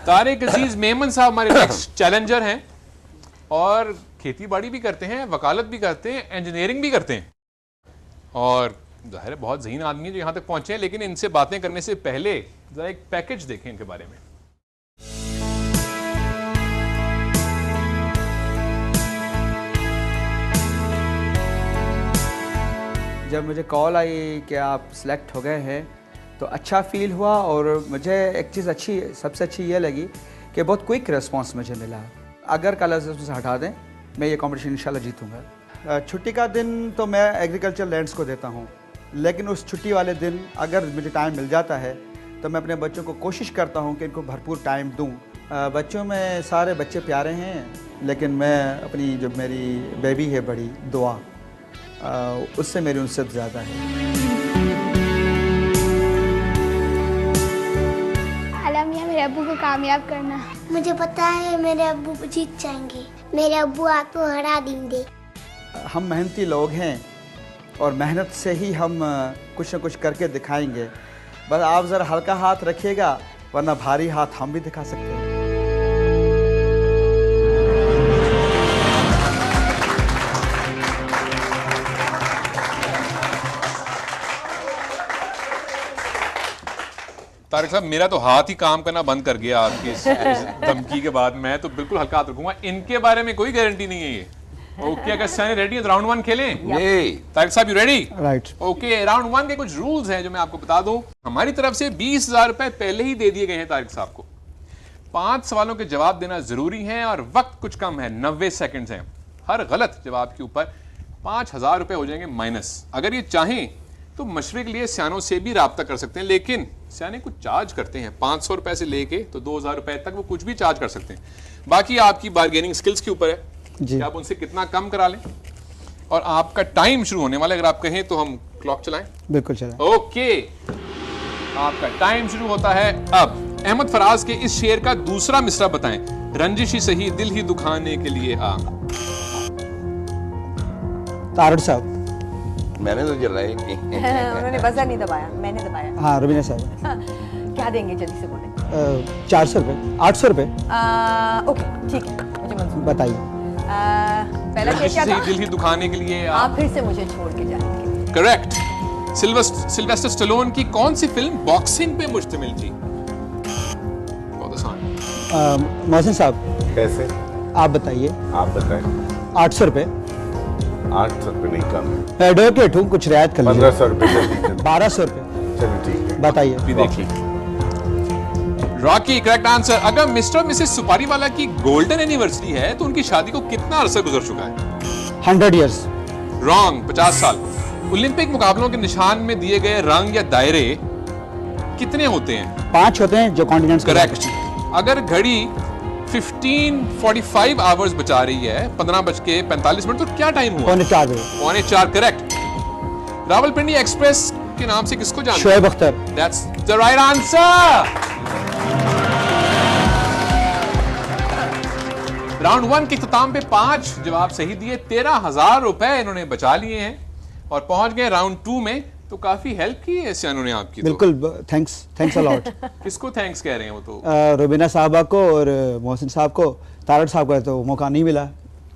तारिक अजीज मेमन साहब हमारे next challenger हैं और खेती बाड़ी भी करते हैं, वकालत भी करते हैं, इंजीनियरिंग भी करते हैं और जाहिर है बहुत ज़हीन आदमी है जो यहाँ तक पहुँचे हैं। लेकिन इनसे बातें करने से पहले ज़रा एक पैकेज देखें इनके बारे में। जब मुझे कॉल आई कि आप सिलेक्ट हो गए हैं तो अच्छा फील हुआ और मुझे एक चीज़ अच्छी, सबसे अच्छी ये लगी कि बहुत क्विक रिस्पांस मुझे मिला। अगर कल से हटा दें मैं ये कंपटीशन इंशाल्लाह जीतूंगा। छुट्टी का दिन तो मैं एग्रीकल्चर लैंड्स को देता हूँ, लेकिन उस छुट्टी वाले दिन अगर मुझे टाइम मिल जाता है तो मैं अपने बच्चों को कोशिश करता हूँ कि इनको भरपूर टाइम दूँ। बच्चों में सारे बच्चे प्यारे हैं, लेकिन मैं अपनी जो मेरी बेबी है बड़ी दुआ, उससे मेरी उनसे ज़्यादा है। आलमिया मेरे अब्बू को कामयाब करना। मुझे पता है मेरे अब्बू जीत जाएंगे, मेरे अब्बू आपको हरा देंगे। हम मेहनती लोग हैं और मेहनत से ही हम कुछ न कुछ करके दिखाएंगे। बस आप ज़रा हल्का हाथ रखिएगा, वरना भारी हाथ हम भी दिखा सकते हैं। तारिक साहब मेरा तो हाथ ही काम करना बंद कर गया आपकी इस धमकी के बाद। मैं तो बिल्कुल हल्का हाथ रखूंगा। इनके बारे में कोई गारंटी नहीं है ये। ओके, अगर सैनी रेडी है तो राउंड 1 खेलें। तारिक साहब you ready? Right. Okay, round 1 के कुछ रूल्स हैं जो मैं आपको बता दूं। हमारी तरफ से 20,000 रुपए पहले ही दे दिए गए हैं तारिक साहब को। 5 सवालों के जवाब देना जरूरी है और वक्त कुछ कम है, 90 सेकंड्स हैं। हर गलत जवाब के ऊपर 5,000 रुपए हो जाएंगे माइनस। अगर ये चाहें तो मशवरे के लिए सियानों से भी राब्ता कर सकते हैं, लेकिन सियाने कुछ चार्ज करते हैं। 500 रुपए से लेके तो 2,000 रुपए तक वो कुछ भी चार्ज कर सकते हैं। बाकी आपकी बार्गेनिंग स्किल्स के ऊपर है कि आप उनसे कितना कम करा लें। और आपका टाइम शुरू होने वाला है, अगर आप कहें तो हम क्लॉक चलाएं। बिल्कुल चलाएं। ओके, आपका टाइम शुरू होता है अब। अहमद फराज के इस शेर का दूसरा मिसरा बताएं। रंजिश ही सही दिल ही दुखाने के लिए आ। तारड़ साहब। मैंने तो जलाई नहीं। उन्होंने बज़र नहीं दबाया, मैंने दबाया। हाँ, रुबीना साहब। क्या देंगे जल्दी से बोलें। 400 रुपये, 800 रुपये। ओके ठीक है, मुझे मंजूर। बताइए। पहला शेर क्या था? दिल ही दुखाने के लिए आप फिर से मुझे छोड़ के जाएंगे। करेक्ट। सिल्वेस्टर स्टैलोन की कौन सी फिल्म बॉक्सिंग पे मुश्तमिल थी? बहुत आसान। मोहसिन साहब। कैसे? आप बताइए। आप बताएं। 800 रुपये। 800 रुपये नहीं कम। एडवोकेट हूँ, कुछ रियायत कर लीजिए। 1500 रुपये। 1200 रुपये। चलिए ठीक है। बताइए। भी देखिए। Rocky correct answer. अगर मिस्टर मिसेस सुपारीवाला की गोल्डन एनिवर्सरी है तो उनकी शादी को कितना अरसा गुजर चुका है? 100 ईयर्स। रॉन्ग, 50 साल। ओलंपिक मुकाबलों के निशान में दिए गए रंग या दायरे कितने होते हैं? 5 होते हैं जो कॉन्टिनेंट्स। करेक्ट। अगर घड़ी 15:45 आवर्स बचा रही है 15:45 तो क्या टाइम हुआ? 4 बजे। 4:45 करेक्ट। रावलपिंडी एक्सप्रेस के नाम से किसको जानते हैं? Shoaib Akhtar. That's the right answer. Round 1 के इख्तिताम पे 5 जवाब सही दिए, 13,000 रुपए इन्होंने बचा लिए हैं और पहुंच गए राउंड 2 में। तो काफी हेल्प की है सियानों ने आपकी। बिल्कुल, थैंक्स अ लॉट। किसको थैंक्स कह रहे हैं वो तो? रुबीना साहबा को और मोहसिन साहब को। तारड़ साहब को तो मौका नहीं मिला,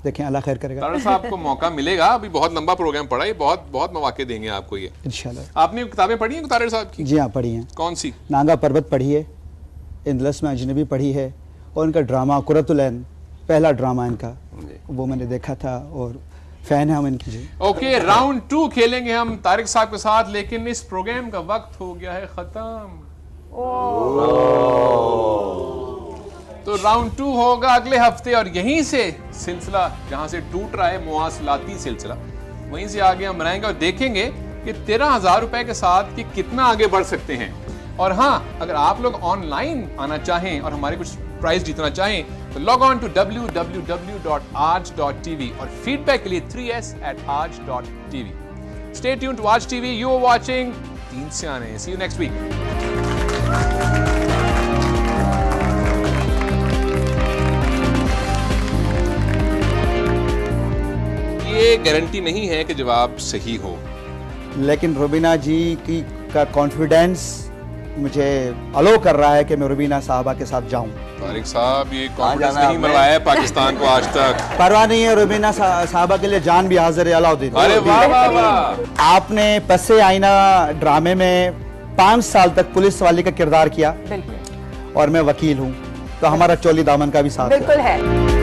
देखें अल्लाह खैर करेगा। तारड़ साहब को मौका मिलेगा, अभी बहुत लंबा प्रोग्राम पड़ा है, बहुत मौके देंगे आपको ये इंशाल्लाह। आपने किताबें पढ़ी हैं तारड़ साहब की? जी हाँ, पढ़ी हैं। कौन सी? नांगा पर्वत पढ़ी है, इंदलस में अजनबी पढ़ी है, और इनका ड्रामा कुर्रतुल ऐन, पहला ड्रामा इनका, वो मैंने देखा था और फैन है हम इनकी। जी ओके, राउंड 2 खेलेंगे हम तारिक साहब के साथ, लेकिन इस प्रोग्राम का वक्त हो गया है खत्म। तो राउंड 2 होगा अगले हफ्ते और यहीं से सिलसिला जहां से टूट रहा है मुआसलाती सिलसिला, वहीं से आगे हम बनाएंगे और देखेंगे कि 13,000 रुपए के साथ कि कितना आगे बढ़ सकते हैं। और हाँ, अगर आप लोग ऑनलाइन आना चाहें और हमारे कुछ प्राइज जीतना चाहें तो लॉग ऑन टू www.aaj.tv और फीडबैक के लिए 3s@aaj.tv। Stay tuned to Aaj TV. You are watching 3 Siyane. See you next week. ये गारंटी नहीं है कि जवाब सही हो, लेकिन रुबीना जी का कॉन्फिडेंस मुझे अलो कर रहा है कि मैं रुबीना साहबा के साथ जाऊं। तारिक साहब ये कॉन्फिडेंस जाना नहीं आपने? मिलवाया है पाकिस्तान को आज तक। परवाह नहीं है, रुबीना साहबा के लिए जान भी हाजिर है। अलाउद्दीन, अरे वाह वाह वाह। आपने पस्से आईना ड्रामे में 5 साल तक पुलिस वाले का किरदार किया बिल्कुल और मैं वकील हूँ, तो हमारा चोली दामन का भी साथ है। बिल्कुल है।